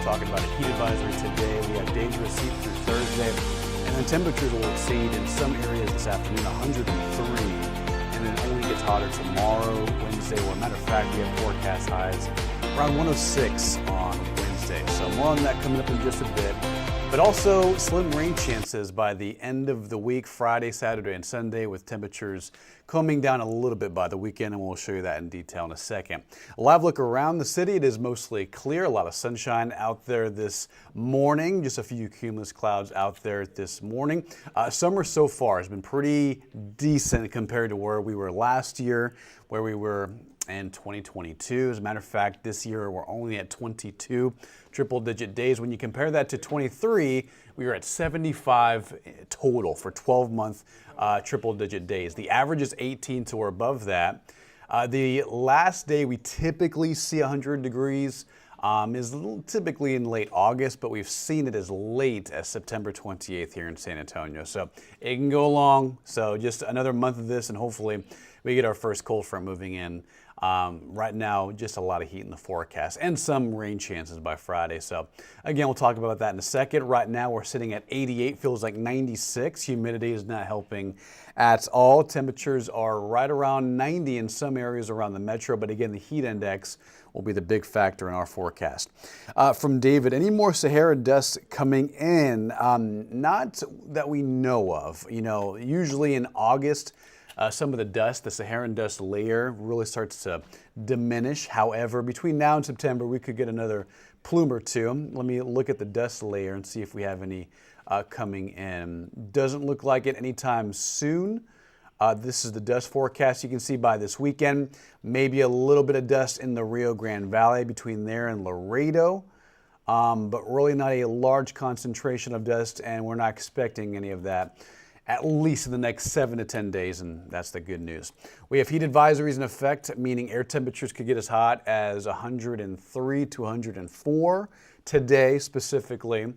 talking about a heat advisory today. We have dangerous heat through Thursday, and then temperatures will exceed in some areas this afternoon 103, and then it only gets hotter tomorrow, Wednesday. Well, as a matter of fact, we have forecast highs around 106 on Wednesday. So more on that coming up in just a bit. But also slim rain chances by the end of the week, Friday, Saturday, and Sunday, with temperatures calming down a little bit by the weekend, and we'll show you that in detail in a second. A live look around the city. It is mostly clear, a lot of sunshine out there this morning, just a few cumulus clouds out there this morning. Summer so far has been pretty decent compared to where we were last year, where we were in 2022. As a matter of fact, this year we're only at 22 triple-digit days. When you compare that to 23, we were at 75 total for 12-month triple-digit days. The average is 18, so we're above that. The last day we typically see 100 degrees is typically in late August, but we've seen it as late as September 28th here in San Antonio. So it can go long. So just another month of this, and hopefully we get our first cold front moving in. Right now, just a lot of heat in the forecast and some rain chances by Friday. So again, we'll talk about that in a second. Right now, we're sitting at 88, feels like 96. Humidity is not helping at all. Temperatures are right around 90 in some areas around the metro, but again, the heat index will be the big factor in our forecast. From David, any more Sahara dust coming in? Not that we know of. You know, usually in August, some of the dust, the Saharan dust layer, really starts to diminish. However, between now and September, we could get another plume or two. Let me look at the dust layer and see if we have any coming in. Doesn't look like it anytime soon. This is the dust forecast you can see by this weekend. Maybe a little bit of dust in the Rio Grande Valley between there and Laredo, but really not a large concentration of dust, and we're not expecting any of that at least in the next 7 to 10 days, and that's the good news. We have heat advisories in effect, meaning air temperatures could get as hot as 103 to 104 today specifically,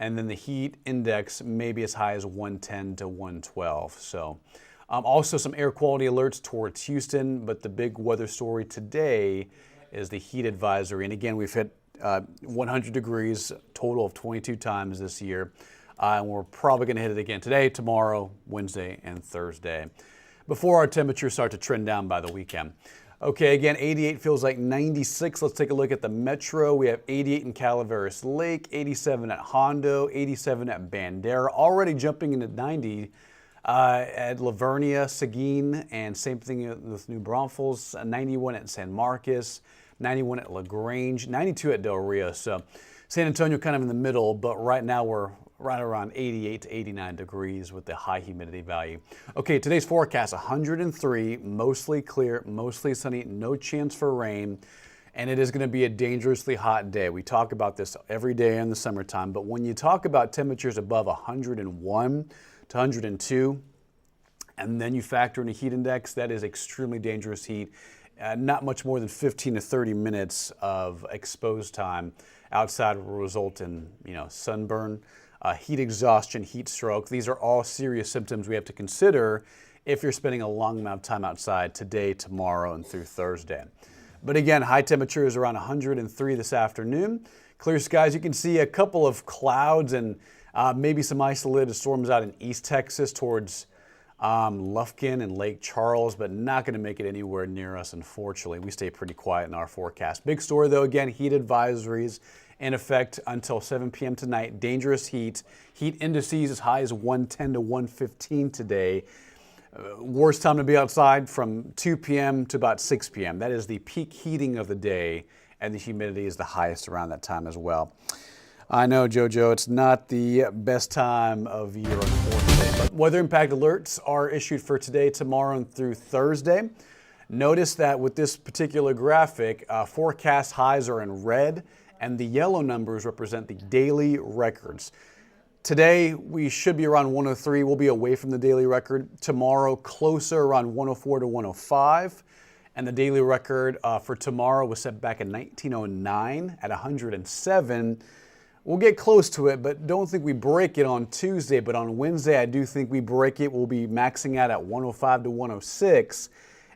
and then the heat index may be as high as 110 to 112. So also some air quality alerts towards Houston, but the big weather story today is the heat advisory. And again, we've hit 100 degrees, total of 22 times this year. And we're probably going to hit it again today, tomorrow, Wednesday, and Thursday, before our temperatures start to trend down by the weekend. Okay, again, 88 feels like 96. Let's take a look at the metro. We have 88 in Calaveras Lake, 87 at Hondo, 87 at Bandera, already jumping into 90 at Lavernia, Seguin, and same thing with New Braunfels, 91 at San Marcos, 91 at LaGrange, 92 at Del Rio. So San Antonio kind of in the middle, but right now we're right around 88 to 89 degrees with the high humidity value. Okay, today's forecast, 103, mostly clear, mostly sunny, no chance for rain, and it is going to be a dangerously hot day. We talk about this every day in the summertime, but when you talk about temperatures above 101 to 102, and then you factor in a heat index, that is extremely dangerous heat. Not much more than 15 to 30 minutes of exposed time outside will result in, sunburn, heat exhaustion, heat stroke. These are all serious symptoms we have to consider if you're spending a long amount of time outside today, tomorrow, and through Thursday. But again, high temperatures around 103 this afternoon. Clear skies, you can see a couple of clouds and maybe some isolated storms out in East Texas towards Lufkin and Lake Charles, but not going to make it anywhere near us, unfortunately. We stay pretty quiet in our forecast. Big story, though, again, heat advisories in effect until 7 p.m. tonight. Dangerous heat. Heat indices as high as 110 to 115 today. Worst time to be outside from 2 p.m. to about 6 p.m. That is the peak heating of the day, and the humidity is the highest around that time as well. I know, JoJo, it's not the best time of year, unfortunately, but weather impact alerts are issued for today, tomorrow, and through Thursday. Notice that with this particular graphic, forecast highs are in red, and the yellow numbers represent the daily records. Today, we should be around 103. We'll be away from the daily record. Tomorrow, closer around 104 to 105. And the daily record for tomorrow was set back in 1909 at 107. We'll get close to it, but don't think we break it on Tuesday. But on Wednesday, I do think we break it. We'll be maxing out at 105 to 106.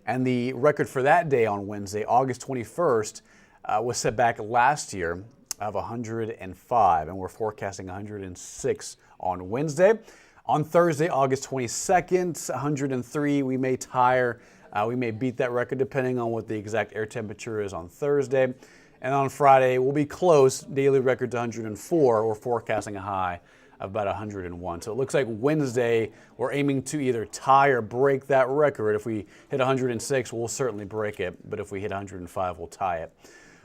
And the record for that day on Wednesday, August 21st, was set back last year of 105, and we're forecasting 106 on Wednesday. On Thursday, August 22nd, 103. We may tire. We may beat that record depending on what the exact air temperature is on Thursday. And on Friday, we'll be close. Daily record to 104. We're forecasting a high of about 101. So it looks like Wednesday, we're aiming to either tie or break that record. If we hit 106, we'll certainly break it. But if we hit 105, we'll tie it.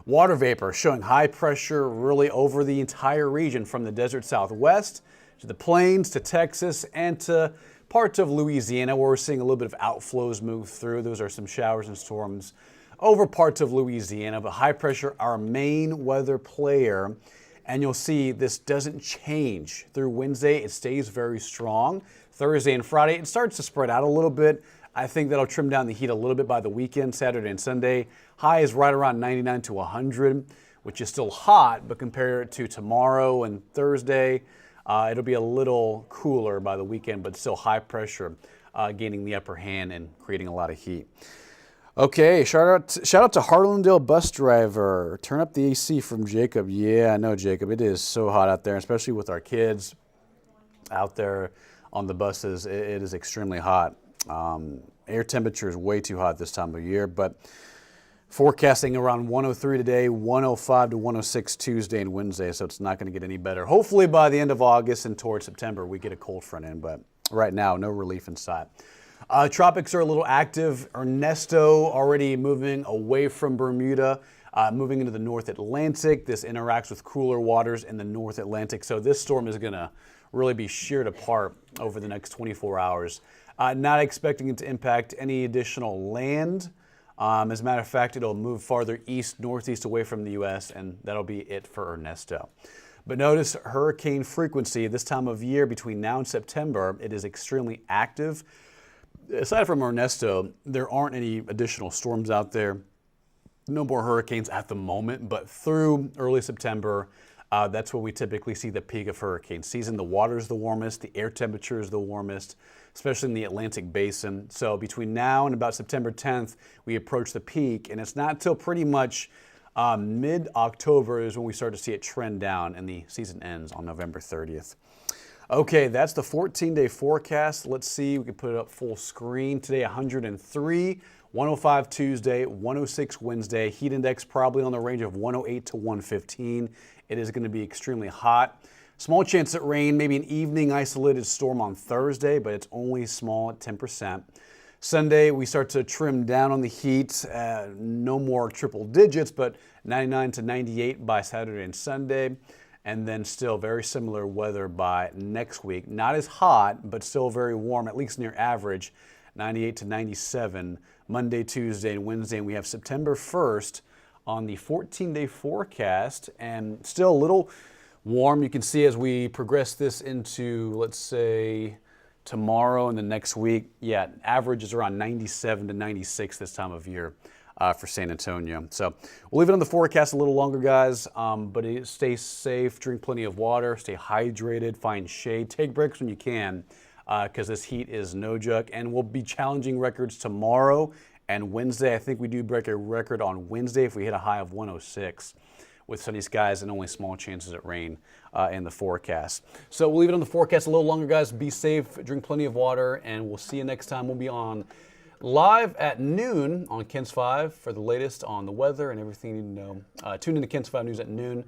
Water vapor showing high pressure really over the entire region from the desert Southwest to the plains to Texas and to parts of Louisiana where we're seeing a little bit of outflows move through. Those are some showers and storms over parts of Louisiana, but high pressure, our main weather player. And you'll see this doesn't change through Wednesday. It stays very strong. Thursday and Friday, it starts to spread out a little bit. I think that'll trim down the heat a little bit by the weekend, Saturday and Sunday. High is right around 99 to 100, which is still hot, but compare it to tomorrow and Thursday, it'll be a little cooler by the weekend, but still high pressure gaining the upper hand and creating a lot of heat. Okay, shout out to Harlandale bus driver. Turn up the AC from Jacob. Yeah, I know, Jacob. It is so hot out there, especially with our kids out there on the buses. It is extremely hot. Air temperature is way too hot this time of year, but forecasting around 103 today, 105 to 106 Tuesday and Wednesday, so it's not going to get any better. Hopefully by the end of August and towards September, we get a cold front in, but right now, no relief in sight. Tropics are a little active. Ernesto already moving away from Bermuda, moving into the North Atlantic. This interacts with cooler waters in the North Atlantic, so this storm is going to really be sheared apart over the next 24 hours. Not expecting it to impact any additional land. As a matter of fact, it'll move farther east, northeast away from the U.S., and that'll be it for Ernesto. But notice hurricane frequency this time of year between now and September, it is extremely active. Aside from Ernesto, there aren't any additional storms out there. No more hurricanes at the moment, but through early September, that's where we typically see the peak of hurricane season. The water is the warmest, the air temperature is the warmest, especially in the Atlantic basin. So between now and about September 10th, we approach the peak, and it's not until pretty much mid-October is when we start to see it trend down, and the season ends on November 30th. Okay, that's the 14-day forecast. Let's see, we can put it up full screen. Today, 103, 105 Tuesday, 106 Wednesday. Heat index probably on the range of 108 to 115. It is going to be extremely hot. Small chance at rain, maybe an evening isolated storm on Thursday, but it's only small at 10%. Sunday, we start to trim down on the heat. No more triple digits, but 99 to 98 by Saturday and Sunday. And then still very similar weather by next week. Not as hot, but still very warm, at least near average, 98 to 97 Monday, Tuesday, and Wednesday. And we have September 1st on the 14-day forecast, and still a little warm. You can see as we progress this into, let's say, tomorrow and the next week, yeah, average is around 97 to 96 this time of year. For San Antonio. So we'll leave it on the forecast a little longer, guys, but stay safe, drink plenty of water, stay hydrated, find shade, take breaks when you can, because this heat is no joke, and we'll be challenging records tomorrow and Wednesday. I think we do break a record on Wednesday if we hit a high of 106 with sunny skies and only small chances at rain in the forecast. So we'll leave it on the forecast a little longer, guys. Be safe, drink plenty of water, and we'll see you next time. We'll be on live at noon on KENS 5 for the latest on the weather and everything you need to know. Tune into KENS 5 News at noon.